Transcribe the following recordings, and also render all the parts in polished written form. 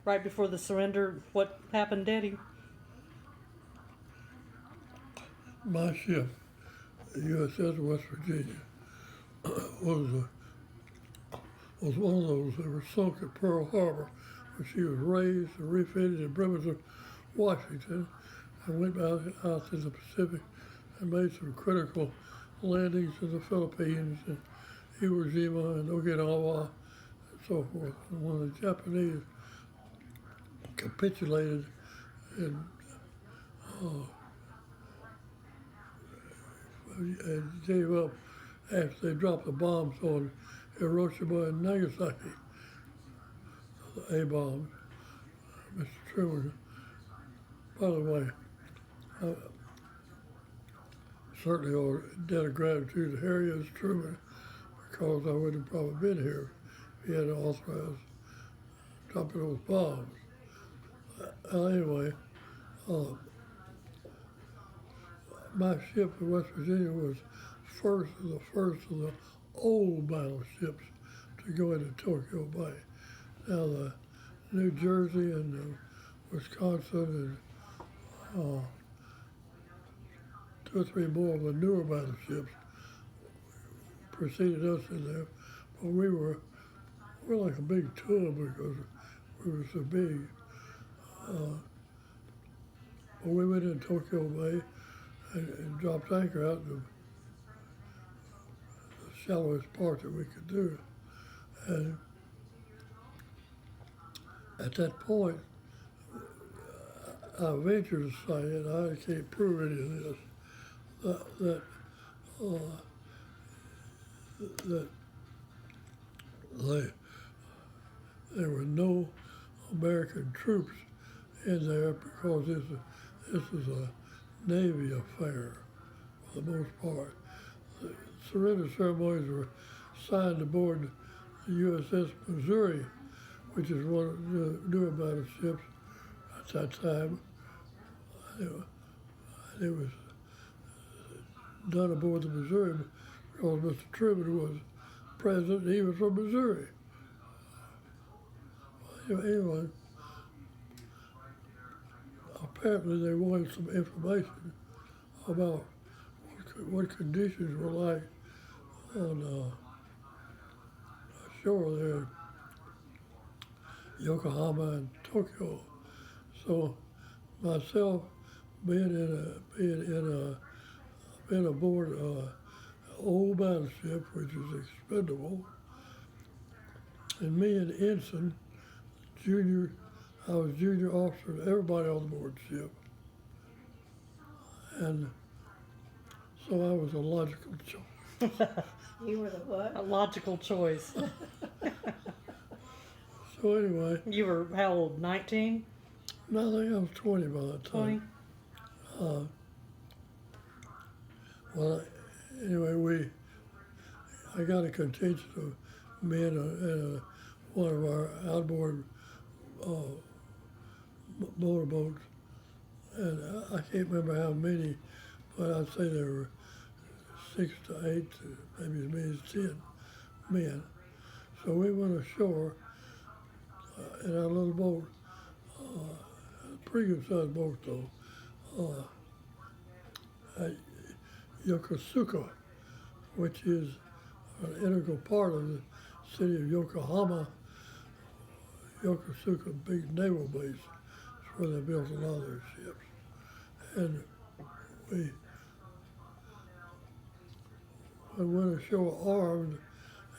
right before the surrender, what happened, Daddy? My ship, the USS West Virginia, was one of those that were sunk at Pearl Harbor, where she was raised and refitted in Bremerton, Washington, and went out to the Pacific and made some critical landings in the Philippines and Iwo Jima and Okinawa and so forth. And when the Japanese capitulated and gave up after they dropped the bombs on Hiroshima and Nagasaki, the A-bombs, Mr. Truman. By the way, I certainly owe a debt of gratitude to Harry S. Truman because I wouldn't have probably been here if he hadn't authorized dropping those bombs. Anyway, my ship in West Virginia was the first of the old battleships to go into Tokyo Bay. Now the New Jersey and Wisconsin and two or three more of the newer battleships preceded us in there, but we're like a big tub because we were so big. But we went into Tokyo Bay and dropped anchor out in the shallowest part that we could do. And at that point, I venture to say, and I can't prove any of this, that there were no American troops in there because this is a Navy affair for the most part. The surrender ceremonies were signed aboard the USS Missouri, which is one of the newer battleships at that time. It was done aboard the Missouri because Mr. Truman was president and he was from Missouri. Anyway, apparently they wanted some information about what conditions were like on shore there in Yokohama and Tokyo. So myself being aboard an old battleship, which is expendable, and me and Ensign, I was junior officer to everybody on board the ship. And so I was a logical choice. You were the what? A logical choice. So anyway. You were how old? 19? No, I think I was 20 by that 20? time. Well, anyway, I got a contingent of men in one of our outboard motorboats, and I can't remember how many, but I'd say there were 6 to 8, maybe as many as 10 men. So we went ashore in our little boat, a pretty good sized boat though, at Yokosuka, which is an integral part of the city of Yokohama. Yokosuka, big naval base, is where they built a lot of their ships. And we went ashore armed,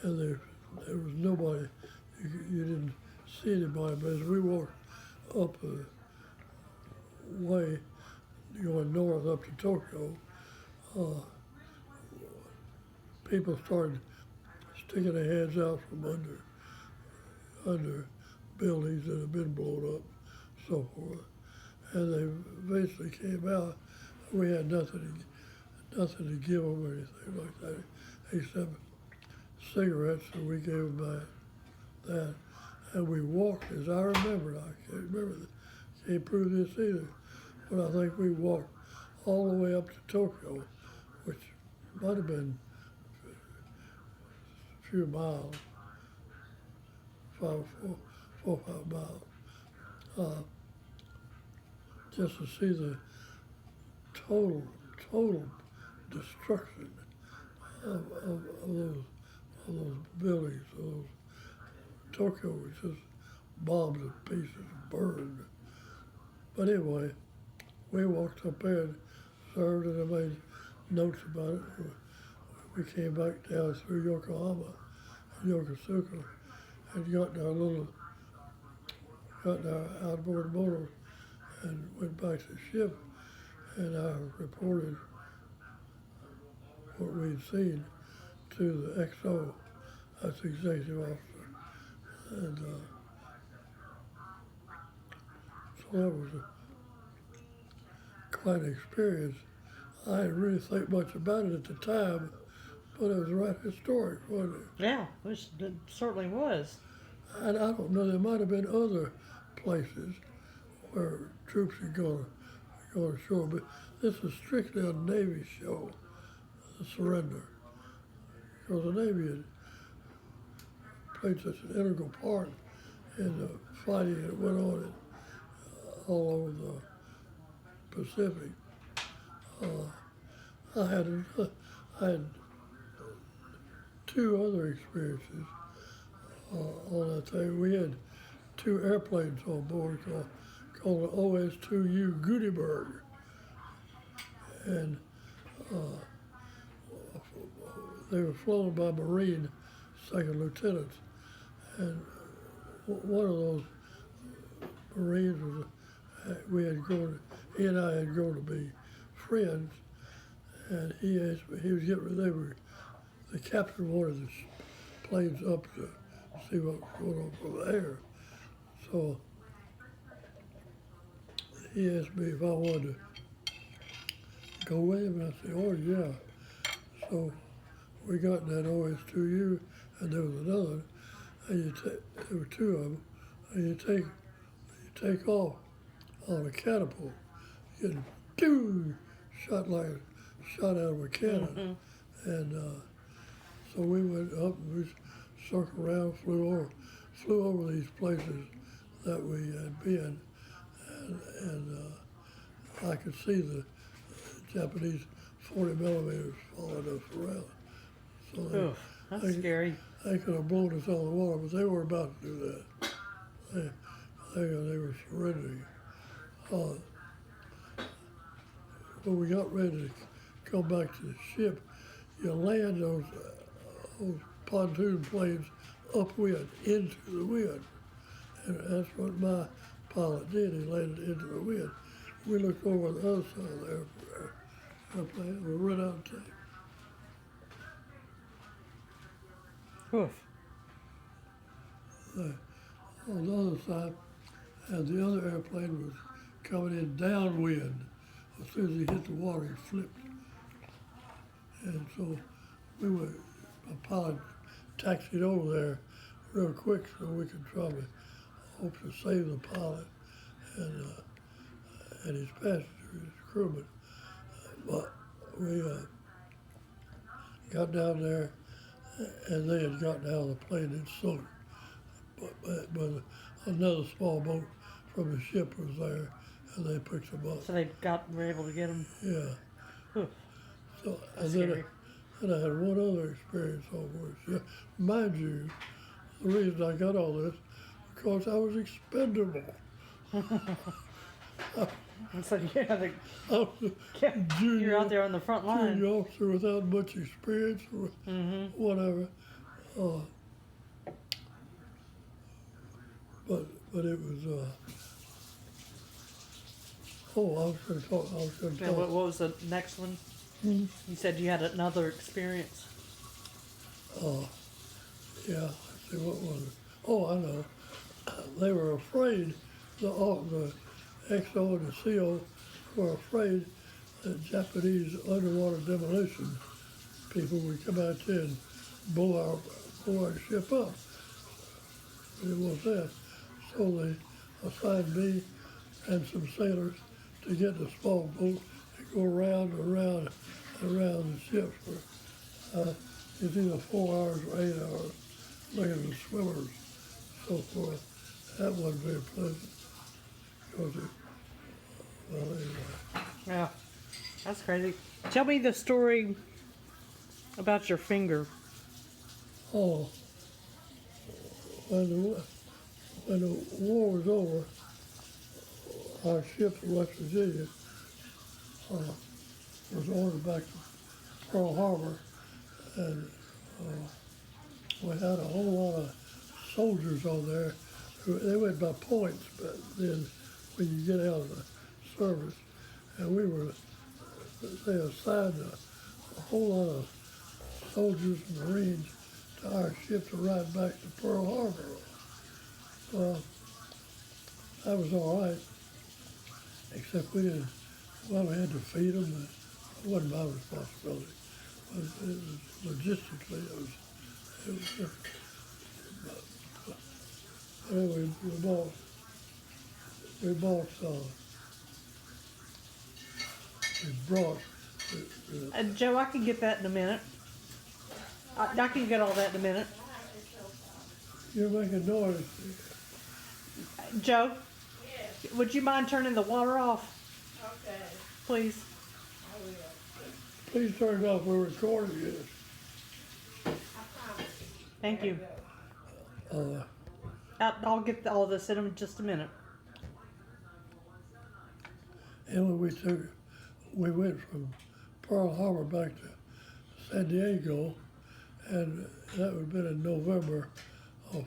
and there was nobody, you didn't see anybody, but as we walked up the way, going north up to Tokyo, people started sticking their heads out from under buildings that had been blown up, so forth. And they eventually came out. We had nothing to give them or anything like that, except cigarettes, and we gave them that. And we walked, as I remember, I can't remember, can't prove this either, but I think we walked all the way up to Tokyo, which might have been a few miles, 4 or 5 miles just to see the total, total destruction of those buildings, of those Tokyo was just bombs and pieces, burned. But anyway, we walked up there and served, and I made notes about it. We came back down through Yokohama and Yokosuka and got in our outboard motor and went back to the ship, and I reported what we'd seen to the XO, that's the executive officer. And so that was quite an experience. I didn't really think much about it at the time, but it was right historic, wasn't it? Yeah, it certainly was. And I don't know, there might have been other places where troops had gone ashore, but this was strictly a Navy show, the surrender. Because the Navy had played such an integral part in the fighting that went on all over the Pacific. I had two other experiences on that thing. We had two airplanes on board called the OS-2U Gutenberg, and they were flown by Marine second lieutenants, and one of those Marines was he and I had grown to be friends, and he asked me, the captain wanted the planes up to see what was going on from the air. So he asked me if I wanted to go with him, and I said, oh yeah. So we got in that OS-2U, and there was another, and there were two of them, and you take off on a catapult, you get shot out of a cannon, and so we went up and we circled around, flew over these places that we had been, and I could see the Japanese 40 millimeters following us around. So that's scary. They could have blown us out of the water, but they were about to do that. They were surrendering. When we got ready to come back to the ship, you land those pontoon planes upwind, into the wind. And that's what my pilot did. He landed into the wind. We looked over the other side of the airplane. We ran out of time. Oof. On the other side, and the other airplane was coming in downwind. As soon as he hit the water, he flipped. And so my pilot taxied over there real quick so we could try to hope to save the pilot and his passenger, his crewman. But we got down there, and they had gotten out of the plane and sunk. But another small boat from the ship was there, and they picked them up. So were able to get them. Yeah. Oof. So That's and scary. then I had one other experience on board. Yeah, mind you, the reason I got all this because I was expendable. And so yeah, I was a you're out there on the front line. junior officer without much experience or whatever. But it was. I was going to talk. Yeah, what was the next one? You said you had another experience. Yeah, let's see, what was it? Oh, I know. They were afraid, the XO and the CO were afraid that Japanese underwater demolition people would come out there and blow our ship up. It was that. So they assigned me and some sailors to get the small boat and go around and around and around the ship for it's either 4 hours or 8 hours, looking at the swimmers, so forth. That wasn't very pleasant. because it, well, anyway. Yeah, that's crazy. Tell me the story about your finger. Oh, when the war was over, our ship in West Virginia was ordered back to Pearl Harbor, and we had a whole lot of soldiers on there. They went by points, but then when you get out of the service, and they assigned a whole lot of soldiers and Marines to our ship to ride back to Pearl Harbor. Well, that was all right, except we had to feed them. It wasn't my responsibility. It was logistically, it was different. But anyway, we brought, Joe, I can get that in a minute. I can get all that in a minute. you're making noise. Joe, would you mind turning the water off? Okay, Please. I will. Please turn it off, we're recording this. I promise. Thank you. Uh, I'll get all this in just a minute. and we went from Pearl Harbor back to San Diego, and that would have been in November of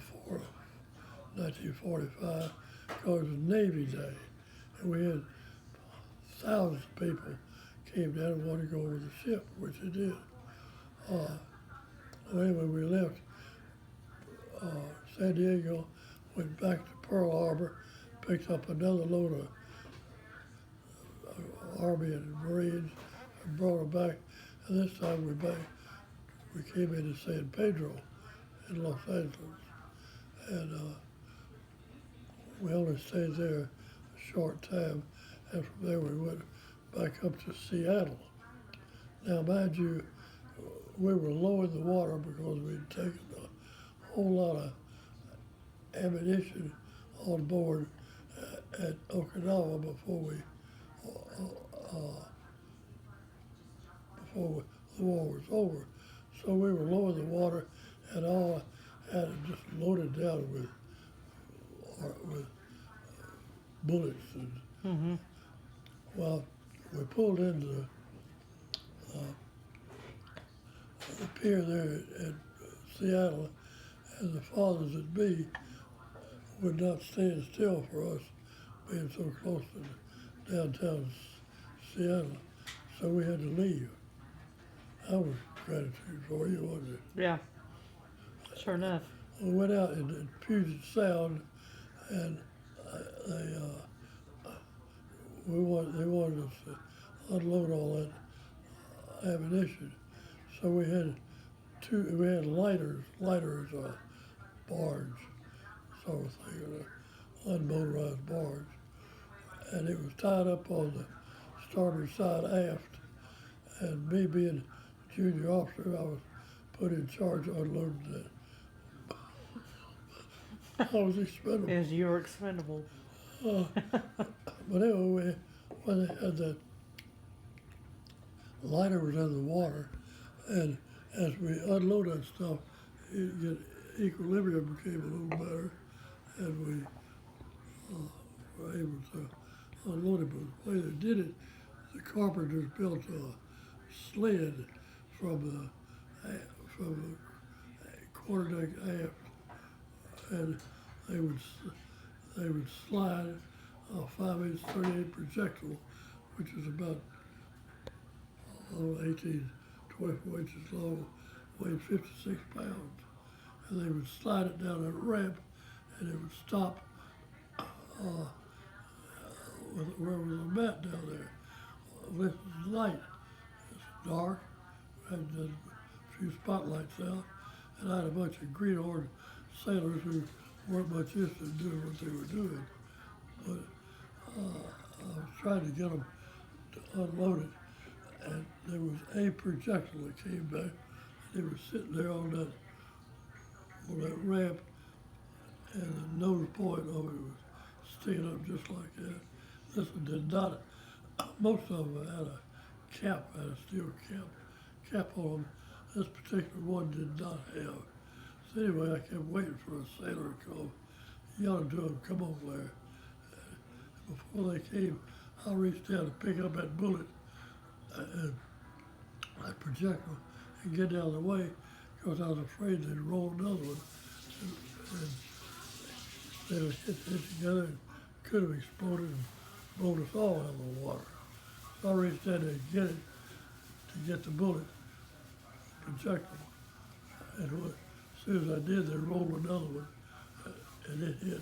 1945, because it was Navy Day, and we had thousands of people came down and wanted to go over the ship, which they did. Anyway, we left San Diego, went back to Pearl Harbor, picked up another load of Army and Marines, and brought them back. And this time we came into San Pedro in Los Angeles, and we only stayed there a short time, and from there we went back up to Seattle. Now, mind you, we were low in the water because we'd taken a whole lot of ammunition on board at Okinawa before the war was over. So we were low in the water, and all I had it just loaded down with bullets. And well, we pulled into the pier there at Seattle, and the fathers at be would not stand still for us being so close to downtown Seattle, so we had to leave. That was gratitude for you, wasn't it? Yeah. Sure enough. We went out in Puget Sound, and they wanted us to unload all that ammunition. So we had lighters, barge, sort of thing, unmotorized barge, and it was tied up on the starboard side aft. And me being junior officer, I was put in charge of unloading that. I was expendable. As you were expendable. But anyway, when they had that lighter was in the water, and as we unloaded that stuff, equilibrium became a little better, and we were able to unload it. But the way they did it, the carpenters built a sled from the quarterdeck aft, and they would slide a 5-inch 38 projectile, which is about 24 inches long, weighed 56 pounds. And they would slide it down a ramp, and it would stop where was a mat down there. This is light, it's dark, had a few spotlights out, and I had a bunch of greenhorn sailors who weren't much interested in doing what they were doing. But I was trying to get them to unload it, and there was a projectile that came back. They were sitting there on that ramp, and the nose point of it was stick it up just like that. This one did not. Most of them had a cap, had a steel cap on them. This particular one did not have. So anyway, I kept waiting for a sailor to come, yell to them, come over there. Before they came, I reached down to pick up that bullet and that projectile and get out of the way because I was afraid they'd roll another one and they would hit together and could have exploded and blown us all out of the water. So I reached down to get it, to get the bullet, projectile. And as soon as I did, they rolled another one and it hit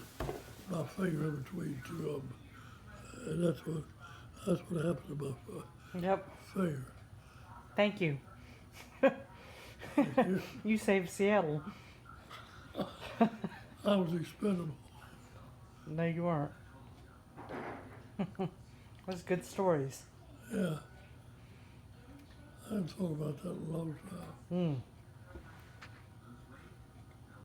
my finger in between two of them. And that's what happened to my Yep. finger. Thank you. Thank you. You saved Seattle. I was expendable. No, you aren't. Those good stories. Yeah. I hadn't thought about that in a long time.